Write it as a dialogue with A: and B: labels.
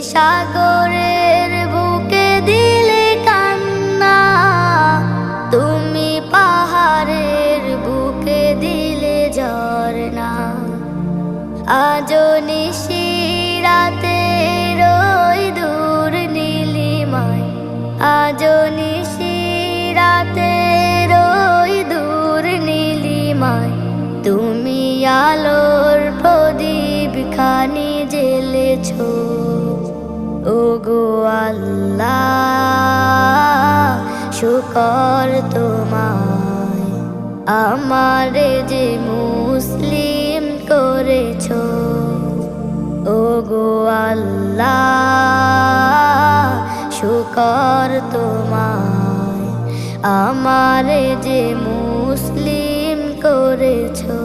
A: সাগরের বুকে দিলে কান্না, তুমি পাহাড়ের বুকে দিলে ঝরনা। আজও নিশিরাতে রই দূর নীলিমায়, আজও নিশিরাতে রই দূর নীলিমায়, তুমি আলোর প্রদীপ খানি জ্বেলেছো। ওগো আল্লাহ শুকর তোমায়, আমারে যে মুসলিম করেছো। ওগো আল্লাহ শুকর তোমায়, আমারে যে মুসলিম করেছো।